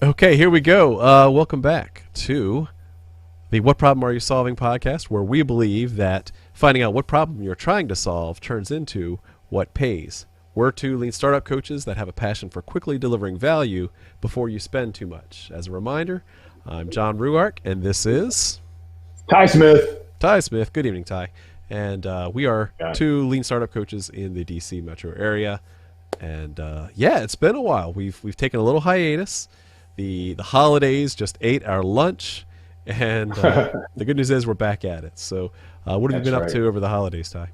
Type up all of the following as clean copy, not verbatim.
Okay, here we go. Welcome back to the What Problem Are You Solving podcast, where we believe that finding out what problem you're trying to solve turns into what pays. We're two lean startup coaches that have a passion for quickly delivering value before you spend too much. As a reminder, I'm John Ruark, and this is Ty Smith. Ty Smith. Good evening, Ty. And we are Yeah. two lean startup coaches in the DC metro area. And yeah, it's been a while. We've taken a little hiatus. The holidays just ate our lunch, and the good news is we're back at it. So, what have you That's been up right. to over the holidays, Ty?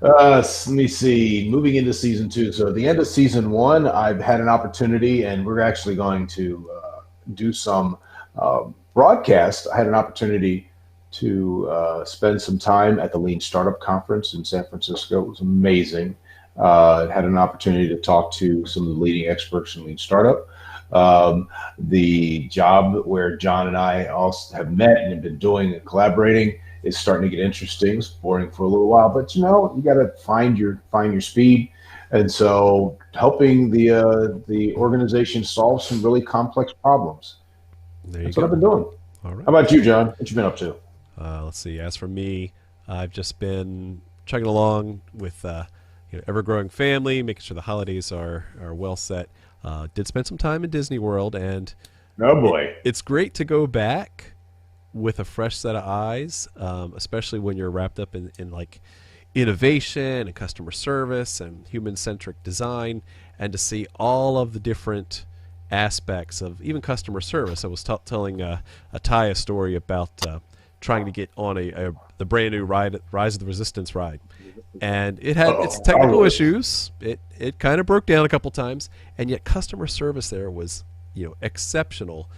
Let me see. Moving into season two. So at the end of season one, I've had an opportunity, and we're actually going to do some broadcast. I had an opportunity to spend some time at the Lean Startup Conference in San Francisco. It was amazing. I had an opportunity to talk to some of the leading experts in Lean Startup. The job where John and I also have met and have been doing and collaborating is starting to get interesting. It's boring for a little while, but you got to find your speed, and so helping the organization solve some really complex problems. There you That's what I've been go. doing. All How right. about you, John? What you been up to? Let's see. As for me, I've just been chugging along with ever-growing family, making sure the holidays are well set. Did spend some time in Disney World, and Oh boy. it's great to go back with a fresh set of eyes, especially when you're wrapped up in like innovation and customer service and human centric design, and to see all of the different aspects of even customer service. I was telling a Ty a story about trying to get on the brand new Rise of the Resistance ride, and it had its Oh, Star technical Wars. issues. It kind of broke down a couple times, and yet customer service there was exceptional.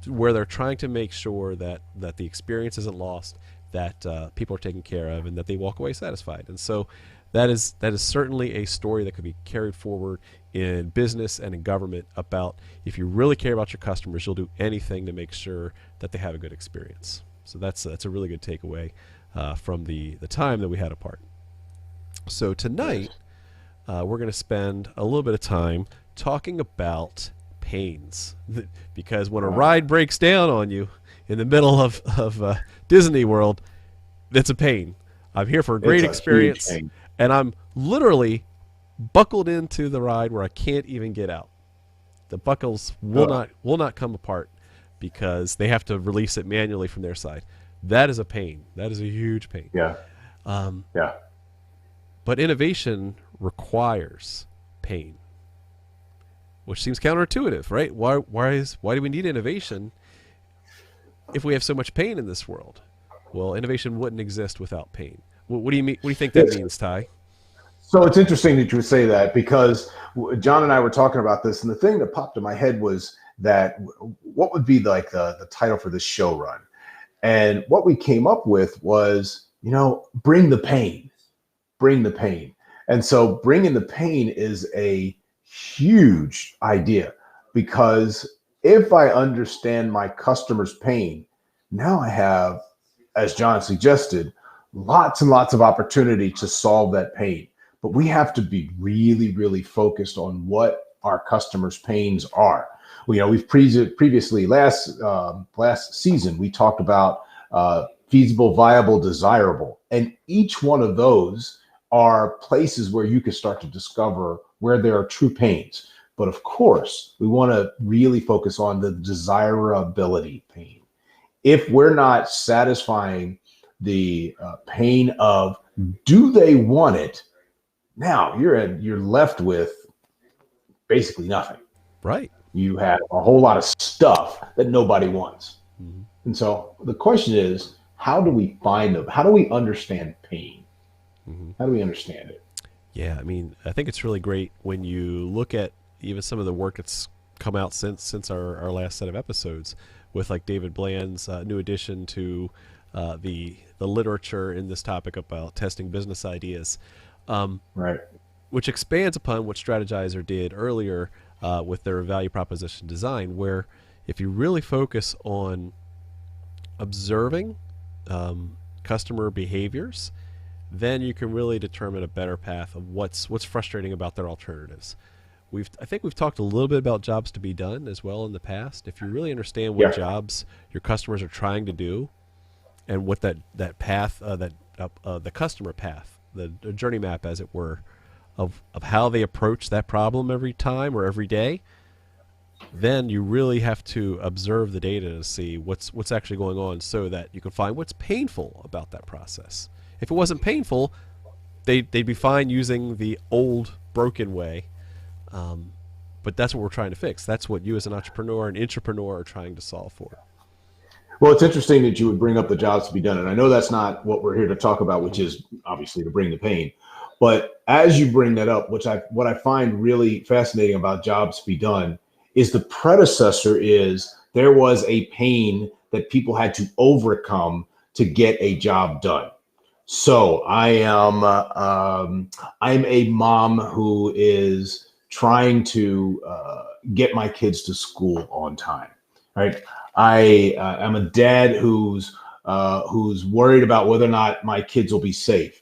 Where they're trying to make sure that the experience isn't lost, that people are taken care of, and that they walk away satisfied. And so that is certainly a story that could be carried forward in business and in government about if you really care about your customers, you'll do anything to make sure that they have a good experience. So that's a really good takeaway from the time that we had apart. So tonight Nice. we're going to spend a little bit of time talking about pains. Because when a Uh, ride breaks down on you in the middle of Disney World, it's a pain. I'm here for a great it's a huge experience, thing. and I'm literally buckled into the ride where I can't even get out. The buckles will Uh, not come apart because they have to release it manually from their side. That is a pain. That is a huge pain. yeah, Um, yeah. but innovation requires pain, which seems counterintuitive, right? Why do we need innovation if we have so much pain in this world? Well, innovation wouldn't exist without pain. What do you mean? What do you think that It's, means, Ty? so it's interesting that you would say that because John and I were talking about this, and the thing that popped in my head was that what would be like the title for this show run? And what we came up with was, bring the pain, bring the pain. And so bringing the pain is a huge idea because if I understand my customer's pain, now I have, as John suggested, lots and lots of opportunity to solve that pain. But we have to be really, really focused on what our customers' pains are. We've previously last season we talked about feasible, viable, desirable, and each one of those are places where you can start to discover where there are true pains. But of course, we want to really focus on the desirability pain. If we're not satisfying the pain of do they want it, now you're left with basically nothing. Right. You have a whole lot of stuff that nobody wants. Mm-hmm. And so the question is, how do we find them? How do we understand pain? Mm-hmm. How do we understand it? Yeah, I mean, I think it's really great when you look at even some of the work that's come out since our last set of episodes, with like David Bland's new addition to the literature in this topic about testing business ideas, um, Right. which expands upon what Strategizer did earlier with their value proposition design, where if you really focus on observing customer behaviors, then you can really determine a better path of what's frustrating about their alternatives. I think we've talked a little bit about jobs to be done as well in the past. If you really understand what Yeah. jobs your customers are trying to do, and what that path, the customer path, the journey map, as it were, of how they approach that problem every time or every day, then you really have to observe the data to see what's actually going on, so that you can find what's painful about that process. If it wasn't painful, they'd be fine using the old broken way. But that's what we're trying to fix. That's what you as an entrepreneur and intrapreneur are trying to solve for. Well, it's interesting that you would bring up the jobs to be done. And I know that's not what we're here to talk about, which is obviously to bring the pain. But as you bring that up, what I find really fascinating about jobs to be done is the predecessor is there was a pain that people had to overcome to get a job done. So I'm a mom who is trying to get my kids to school on time, right? I am a dad who's worried about whether or not my kids will be safe.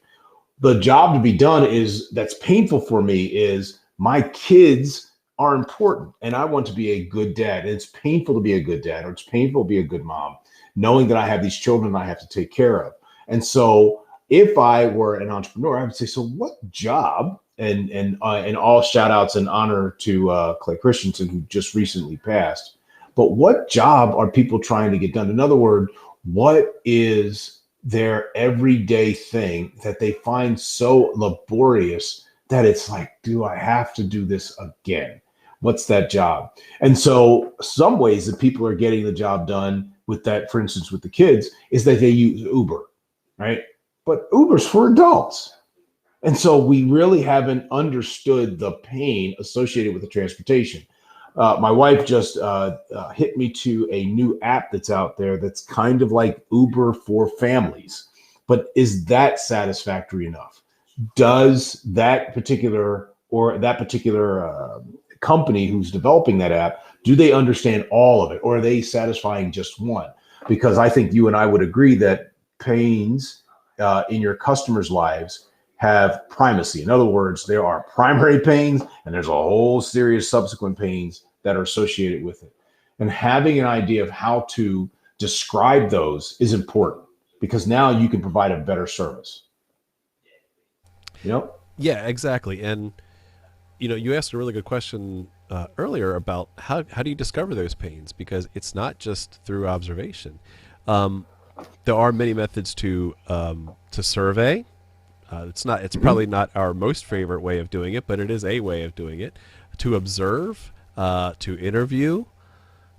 The job to be done that's painful for me is my kids are important and I want to be a good dad. And it's painful to be a good dad, or it's painful to be a good mom, knowing that I have these children I have to take care of. And so if I were an entrepreneur, I would say, so what job, and all shout outs and honor to Clay Christensen, who just recently passed, but what job are people trying to get done? In other words, what is their everyday thing that they find so laborious that it's like, do I have to do this again? What's that job? And so some ways that people are getting the job done with that, for instance, with the kids, is that they use Uber, right? But Uber's for adults. And so we really haven't understood the pain associated with the transportation. My wife just hit me to a new app that's out there that's kind of like Uber for families. But is that satisfactory enough? Does that particular company who's developing that app, do they understand all of it, or are they satisfying just one? Because I think you and I would agree that pains in your customers' lives have primacy. In other words, there are primary pains and there's a whole series of subsequent pains that are associated with it. And having an idea of how to describe those is important, because now you can provide a better service. You know? Yeah, exactly. And you asked a really good question earlier about how do you discover those pains, because it's not just through observation. There are many methods to survey. It's probably not our most favorite way of doing it, but it is a way of doing it. To observe, to interview,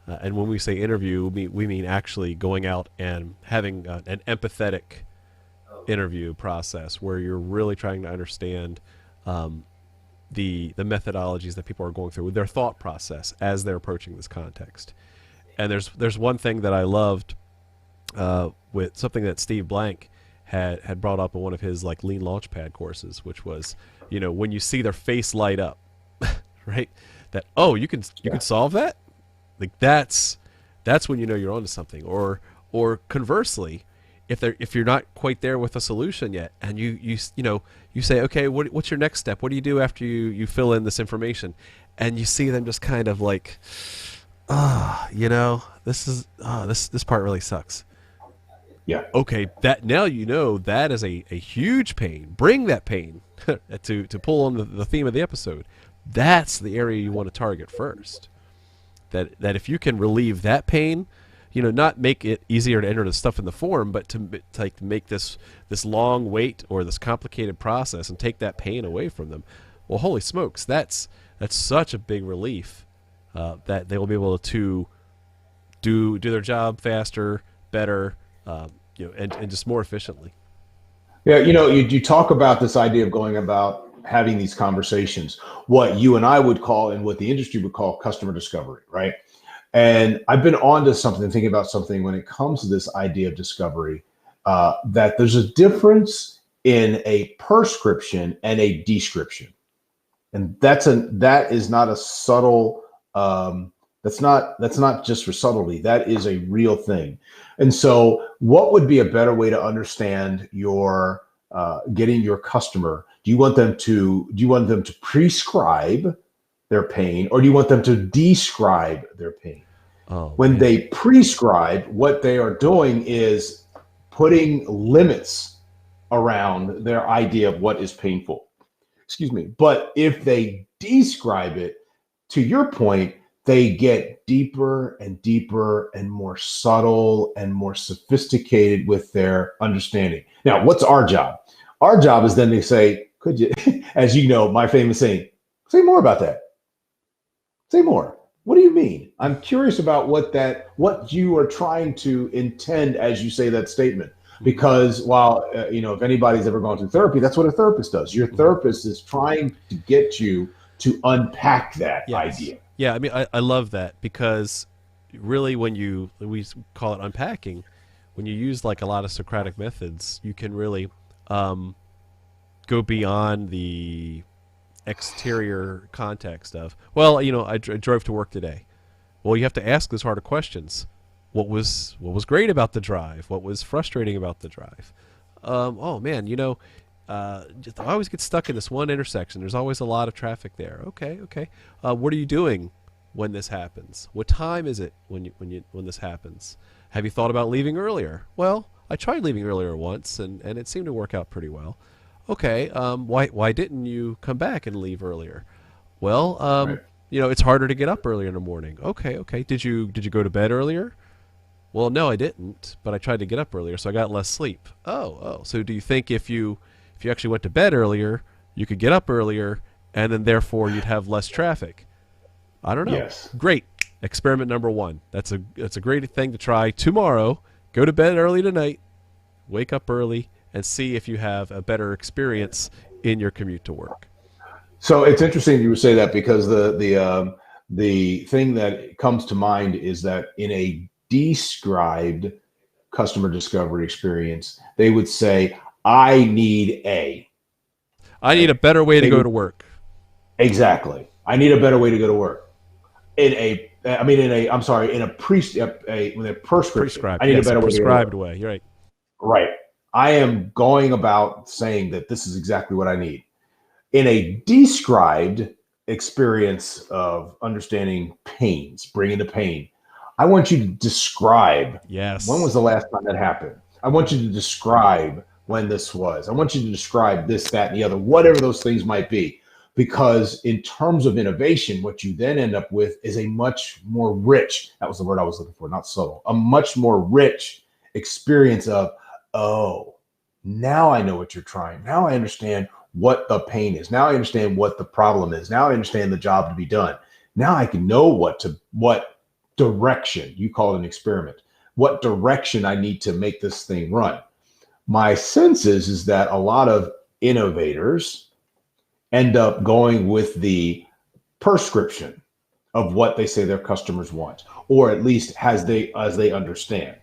and when we say interview, we mean actually going out and having an empathetic interview process where you're really trying to understand the methodologies that people are going through with their thought process as they're approaching this context. And there's one thing that I loved with something that Steve Blank had brought up in one of his like Lean Launchpad courses, which was, when you see their face light up, right? That, oh, you can solve that? Like that's when you're onto something. Or conversely, if you're not quite there with a solution yet, and you say, okay, what's your next step? What do you do after you fill in this information? And you see them just kind of like, this part really sucks. Yeah. Okay, that is a huge pain. Bring that pain to pull on the theme of the episode. That's the area you want to target first. That if you can relieve that pain, not make it easier to enter the stuff in the form, but to make this long wait or this complicated process and take that pain away from them. Well, holy smokes, that's such a big relief that they will be able to do their job faster, better, and just more efficiently. Yeah, you talk about this idea of going about having these conversations, what you and I would call and what the industry would call customer discovery, right? And I've been onto something, thinking about something when it comes to this idea of discovery, that there's a difference in a prescription and a description. And that is not a subtle, that's not just for subtlety. That is a real thing. And so what would be a better way to understand your getting your customer? Do you want them to prescribe, their pain, or do you want them to describe their pain? Oh, When man. they prescribe, what they are doing is putting limits around their idea of what is painful. Excuse me. But if they describe it, to your point, they get deeper and deeper and more subtle and more sophisticated with their understanding. Now, what's our job? Our job is then to say, could you, as you know, my famous saying, say more about that. Say more. What do you mean? I'm curious about what you are trying to intend as you say that statement. Because while, if anybody's ever gone through therapy, that's what a therapist does. Your therapist is trying to get you to unpack that Yes. idea. Yeah, I mean, I love that because really we call it unpacking, when you use like a lot of Socratic methods, you can really go beyond the exterior context of, well, I drove to work today. Well, you have to ask those harder questions. What was great about the drive? What was frustrating about the drive? Oh man, I always get stuck in this one intersection. There's always a lot of traffic there. Okay, okay. What are you doing when this happens? What time is it when this happens? Have you thought about leaving earlier? Well, I tried leaving earlier once, and it seemed to work out pretty well. Okay, why didn't you come back and leave earlier? Well, Right. it's harder to get up earlier in the morning. Okay, okay. Did you go to bed earlier? Well, no, I didn't, but I tried to get up earlier, so I got less sleep. Oh. So do you think if you actually went to bed earlier, you could get up earlier, and then therefore you'd have less traffic? I don't know. Yes. Great. Experiment number 1. That's a great thing to try tomorrow. Go to bed early tonight, wake up early, and see if you have a better experience in your commute to work. So it's interesting you would say that because the thing that comes to mind is that in a described customer discovery experience, they would say, I need a. I need a Right? better way to They go would, to work. exactly. I need a better way to go to work. I'm sorry, with a prescription. Prescribed. I need a Yes, a better way to go to prescribed work. way. You're right. Right. I am going about saying that this is exactly what I need. In a described experience of understanding pains, bringing the pain, I want you to describe when was Yes. the last time that happened. I want you to describe when this was. I want you to describe this, that, and the other, whatever those things might be. Because in terms of innovation, what you then end up with is a much more rich, that was the word I was looking for, not subtle, a much more rich experience of, oh, now I know what you're trying. Now I understand what the pain is. Now I understand what the problem is. Now I understand the job to be done. Now I can know what direction, you call it an experiment, what direction I need to make this thing run. My sense is that a lot of innovators end up going with the prescription of what they say their customers want, or at least as they understand.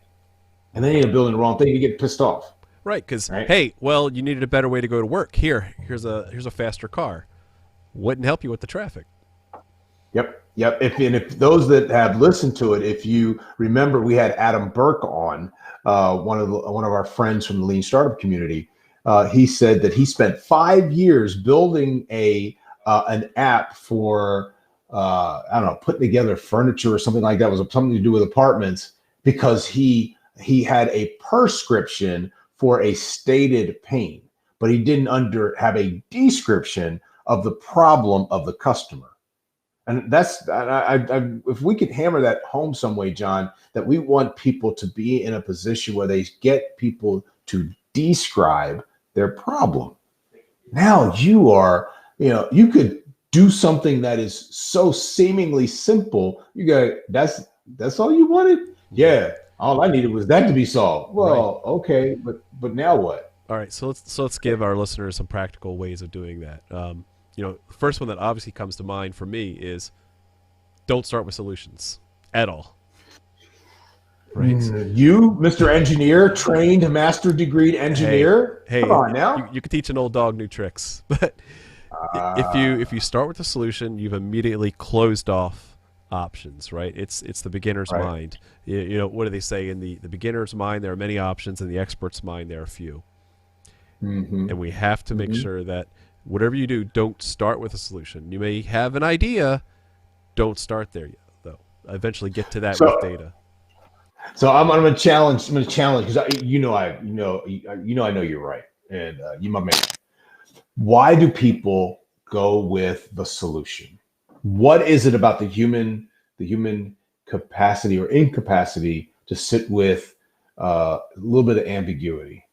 And then you end up building the wrong thing, you get pissed off, Right, because right? hey, well, you needed a better way to go to work. Here's a faster car. Wouldn't help you with the traffic. Yep. If those that have listened to it, if you remember, we had Adam Burke on, one of our friends from the Lean Startup community. He said that he spent 5 years building an app for I don't know, putting together furniture or something like that. It was something to do with apartments because he had a prescription for a stated pain, but he didn't have a description of the problem of the customer. And if we could hammer that home some way, John, that we want people to be in a position where they get people to describe their problem. Now you could do something that is so seemingly simple. That's all you wanted? Yeah. Yeah. All I needed was that to be solved. Right. Well, okay, but now what? All right. So let's give our listeners some practical ways of doing that. The first one that obviously comes to mind for me is don't start with solutions at all. Right. You, Mr. Engineer, trained, master degreed Hey, engineer. Come hey, on you, now. you can teach an old dog new tricks, but if you start with the solution, you've immediately closed off options, right? It's the beginner's Right. mind. What do they say? In the beginner's mind there are many options, in the expert's mind there are few. Mm-hmm. And we have to make Mm-hmm. sure that whatever you do, don't start with a solution. You may have an idea, don't start there yet, though. Eventually get to that with So, data. so I'm going to challenge. I'm going to challenge because I know you're right, and you my man. Why do people go with the solution? What is it about the human capacity or incapacity to sit with a little bit of ambiguity?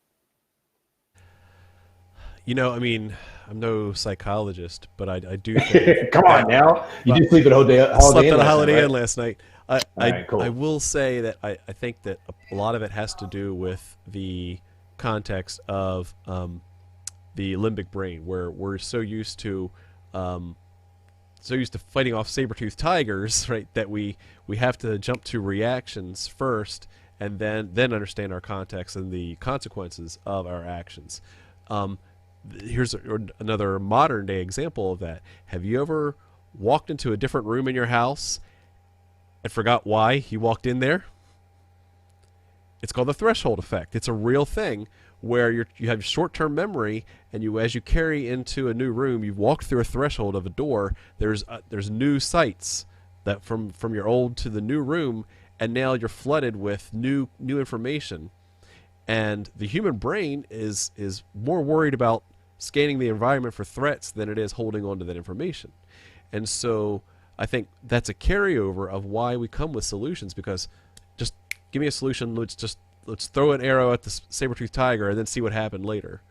I mean, I'm no psychologist, but I do think Come that, on now, you well, did sleep at slept Holiday Inn at a last night, Holiday right? Inn last night. All right, I cool. will say that I think that a lot of it has to do with the context of the limbic brain, where we're um, so used to fighting off saber-toothed tigers, right? That we have to jump to reactions first, and then understand our context and the consequences of our actions. Um, Here's another modern day example of that. Have you ever walked into a different room in your house and forgot why you walked in there? It's called the threshold effect. It's a real thing where you have short-term memory, and as you carry into a new room, you've walked through a threshold of a door. There's new sights that from your old to the new room, and now you're flooded with new information. And the human brain is more worried about scanning the environment for threats than it is holding on to that information. And so I think that's a carryover of why we come with solutions, because just give me a solution. Let's throw an arrow at the saber-toothed tiger and then see what happened later.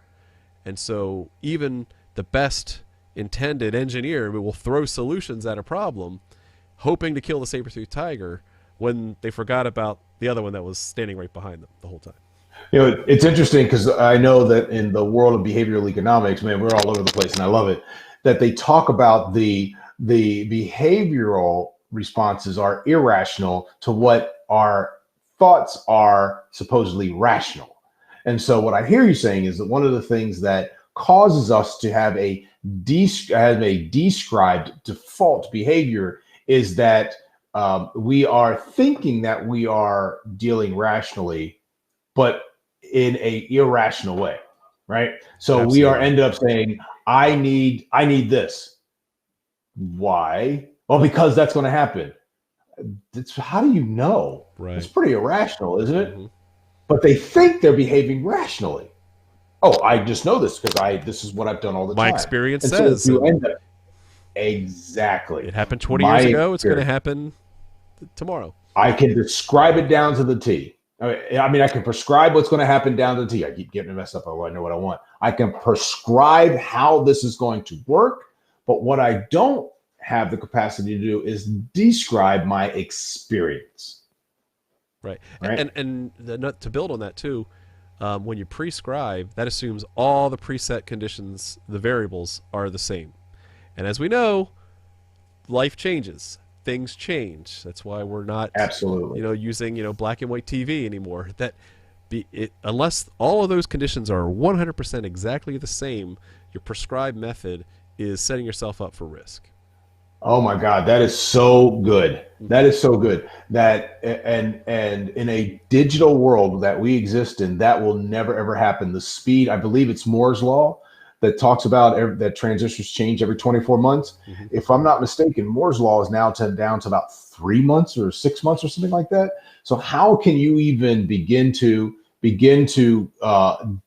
And so even the best intended engineer will throw solutions at a problem, hoping to kill the saber-toothed tiger when they forgot about the other one that was standing right behind them the whole time. It's interesting because I know that in the world of behavioral economics, man, we're all over the place, and I love it that they talk about the behavioral responses are irrational to what our thoughts are supposedly rational. And so, what I hear you saying is that one of the things that causes us to have a described default behavior is that we are thinking that we are dealing rationally, but in a irrational way, right? So we are Absolutely. end up saying, I need this. Why? Well, because that's going to happen. How do you know? It's Right. pretty irrational, isn't it? Hmm. But they think they're behaving rationally. Oh, I just know this because this is what I've done all the My time. experience And so if says, you and end up exactly it happened 20 my years ago. It's going to experience, happen tomorrow. I can describe it down to the T. I mean, I can prescribe what's going to happen down to the T. I keep getting messed up. I know what I want. I can prescribe how this is going to work, but what I don't have the capacity to do is describe my experience. Right. Right? To build on that too, when you prescribe, that assumes all the preset conditions, the variables are the same. And as we know, life changes, things change. That's why we're not, Absolutely. using black and white TV anymore. Unless all of those conditions are 100% exactly the same, your prescribed method is setting yourself up for risk. Oh my God, that is so good. That is so good. That and in a digital world that we exist in, that will never ever happen. The speed, I believe it's Moore's law that talks about that transistors change every 24 months. Mm-hmm. If I'm not mistaken, Moore's law is now down to about 3 months or 6 months or something like that. So how can you even begin to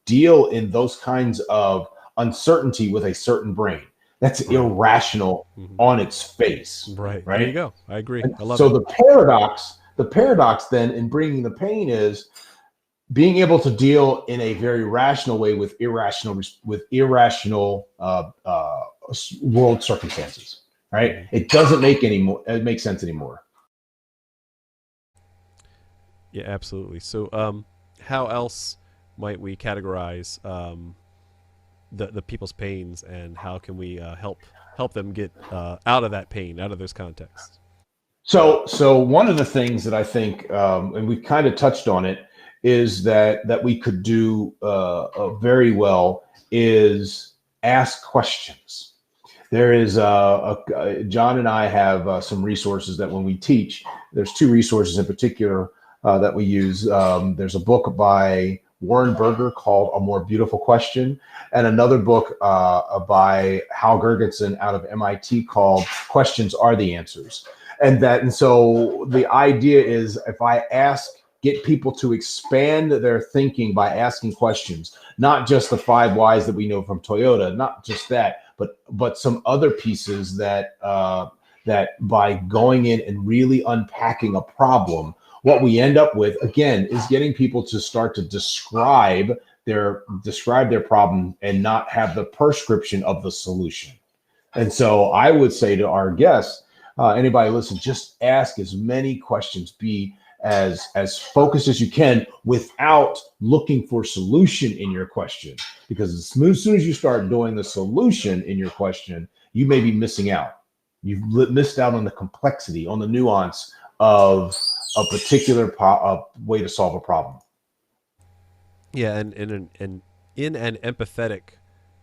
deal in those kinds of uncertainty with a certain brain? That's Right. irrational Mm-hmm. on its face, Right. There you right? go. I agree. And I love so it. the paradox then in bringing the pain is being able to deal in a very rational way with irrational world circumstances, right? Mm-hmm. It doesn't make sense anymore. Yeah, absolutely. So, how else might we categorize the people's pains, and how can we help them get out of that pain, out of those contexts? So one of the things that I think, and we kind of touched on it, is that we could do very well is ask questions. There is John and I have some resources that when we teach, there's two resources in particular that we use. There's a book by Warren Berger called A More Beautiful Question, and another book by Hal Gergensen out of MIT called Questions Are the Answers. And so the idea is, if I get people to expand their thinking by asking questions, not just the 5 whys that we know from Toyota, not just that, but some other pieces that by going in and really unpacking a problem, what we end up with, again, is getting people to start to describe their problem and not have the prescription of the solution. And so I would say to our guests, anybody listen, just ask as many questions, be as focused as you can without looking for solution in your question. Because as soon as you start doing the solution in your question, you may be missing out. You've missed out on the complexity, on the nuance of a particular way to solve a problem. Yeah, and in an empathetic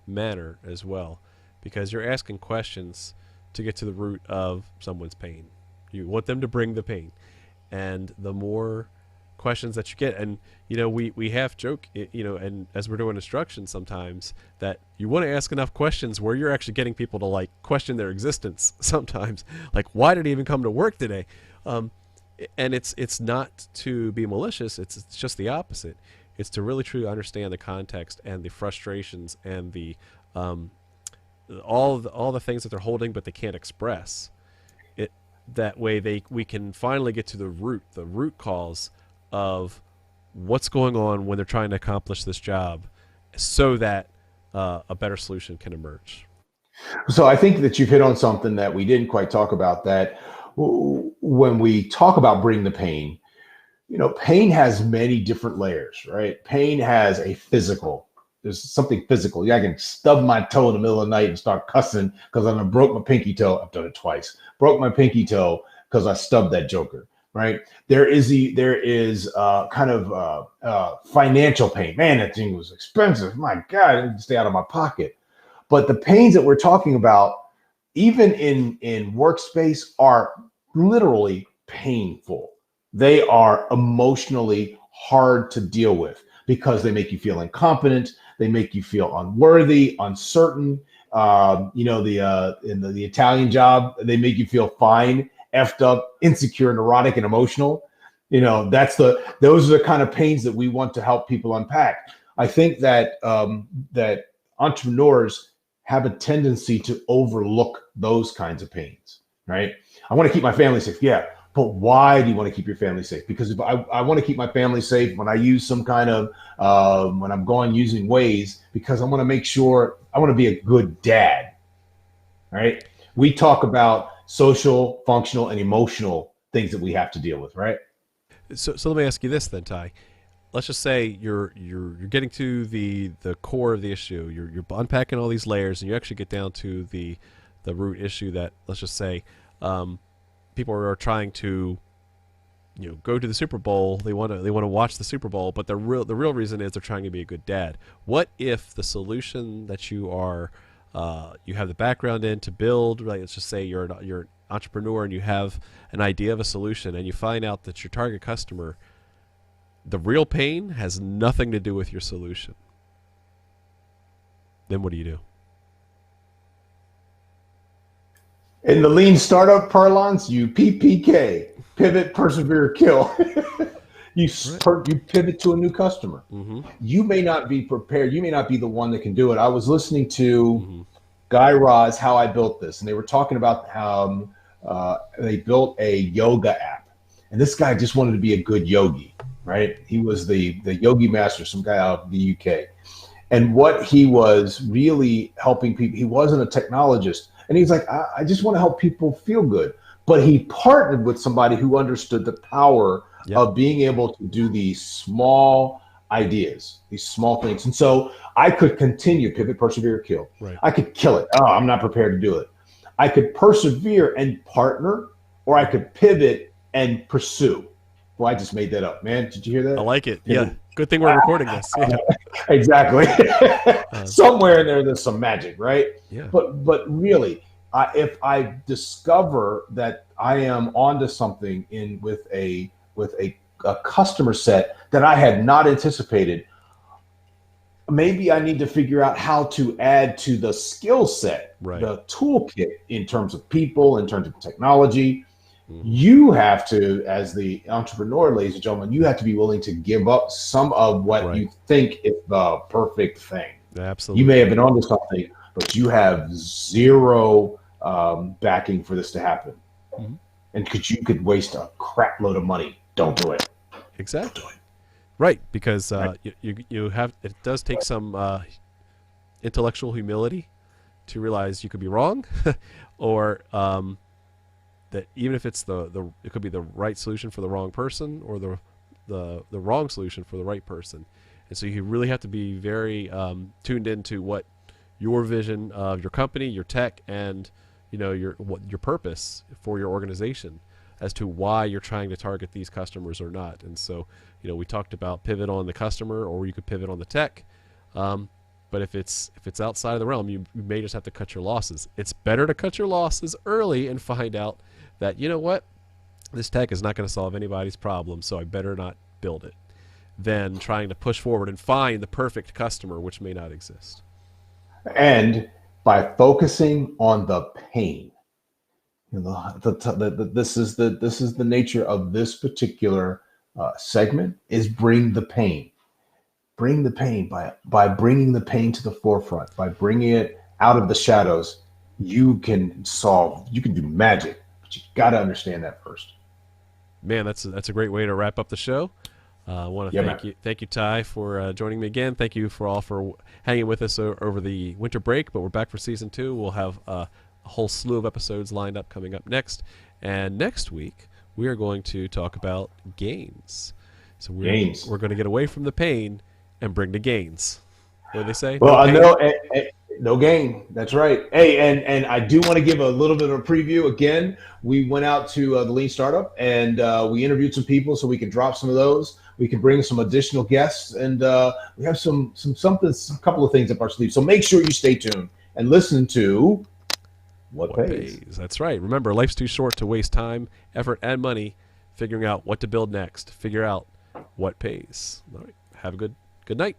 manner as well, because you're asking questions to get to the root of someone's pain. You want them to bring the pain. And the more questions that you get, and we have joke, and as we're doing instruction sometimes, that you want to ask enough questions where you're actually getting people to like question their existence sometimes, like, why did he even come to work today? And it's not to be malicious, it's just the opposite. It's to really truly understand the context and the frustrations and the all the things that they're holding but they can't express. That way we can finally get to the root cause of what's going on when they're trying to accomplish this job, so that a better solution can emerge. So I think that you've hit on something that we didn't quite talk about, that when we talk about bring the pain, pain has many different layers, right? Pain has a physical. There's something physical. Yeah, I can stub my toe in the middle of the night and start cussing because I broke my pinky toe. I've done it twice. Broke my pinky toe because I stubbed that joker, right? There is kind of financial pain. Man, that thing was expensive. My God, it didn't stay out of my pocket. But the pains that we're talking about, even in workspace, are literally painful. They are emotionally hard to deal with because they make you feel incompetent. They make you feel unworthy, uncertain. In the Italian Job, they make you feel fine, effed up, insecure, neurotic, and emotional. Those are the kind of pains that we want to help people unpack. I think that that entrepreneurs have a tendency to overlook those kinds of pains, right? I want to keep my family safe. Yeah. But why do you want to keep your family safe? Because if I want to keep my family safe when I use some kind of, when I'm going using Waze, because I want to make sure, I want to be a good dad, right? We talk about social, functional, and emotional things that we have to deal with, right? So let me ask you this then, Ty. Let's just say you're getting to the core of the issue. You're unpacking all these layers, and you actually get down to the root issue that, let's just say, people are trying to, go to the Super Bowl. They want to watch the Super Bowl, but the real reason is they're trying to be a good dad. What if the solution that you have the background in to build, right? Let's just say you're an entrepreneur and you have an idea of a solution, and you find out that your target customer, the real pain has nothing to do with your solution. Then what do you do? In the lean startup parlance, you PPK, pivot, persevere, kill. You pivot to a new customer. Mm-hmm. You may not be prepared. You may not be the one that can do it. I was listening to Guy Raz, How I Built This, and they were talking about how they built a yoga app. And this guy just wanted to be a good yogi, right? He was the yogi master, some guy out of the UK. And what he was really helping people, he wasn't a technologist. And he's like, I just want to help people feel good. But he partnered with somebody who understood the power of being able to do these small ideas, these small things. And so I could continue, pivot, persevere, kill. Right. I could kill it. Oh, I'm not prepared to do it. I could persevere and partner, or I could pivot and pursue. Well, I just made that up, man. Did you hear that? I like it. Yeah. Good thing we're recording this. Yeah. Exactly. Somewhere in there's some magic, right? Yeah. But really, if I discover that I am onto something with a customer set that I had not anticipated, maybe I need to figure out how to add to the skill set, Right. the toolkit in terms of people, in terms of technology. Mhm. You have to, as the entrepreneur, ladies and gentlemen, you have to be willing to give up some of what Right. you think is the perfect thing. Absolutely. You may have been onto something, but you have zero backing for this to happen. Mhm. And you could waste a crap load of money. Don't do it. Exactly. Right, because Right. you have, it does take some intellectual humility to realize you could be wrong, or that even if it's it could be the right solution for the wrong person, or the wrong solution for the right person, and so you really have to be very tuned into what your vision of your company, your tech, and your purpose for your organization, as to why you're trying to target these customers or not. And so, we talked about pivot on the customer, or you could pivot on the tech. But if it's outside of the realm, you may just have to cut your losses. It's better to cut your losses early and find out that, what, this tech is not going to solve anybody's problem, so I better not build it, than trying to push forward and find the perfect customer, which may not exist. And by focusing on the pain, this is the nature of this particular segment, is bring the pain. Bring the pain by bringing the pain to the forefront, by bringing it out of the shadows. You can do magic, but you got to understand that first. Man, that's a great way to wrap up the show. I want to thank you, Ty, for joining me again. Thank you for hanging with us over the winter break. But we're back for season 2. We'll have a whole slew of episodes lined up coming up next. And next week we are going to talk about gains. So we're going to get away from the pain and bring the gains. What do they say? Well, I know no gain. That's right. Hey, and I do want to give a little bit of a preview. Again, we went out to the Lean Startup, and we interviewed some people, so we can drop some of those. We can bring some additional guests, and we have some couple of things up our sleeve. So make sure you stay tuned and listen to What Pays. That's right. Remember, life's too short to waste time, effort, and money figuring out what to build next. Figure out what pays. All right. Have a good night.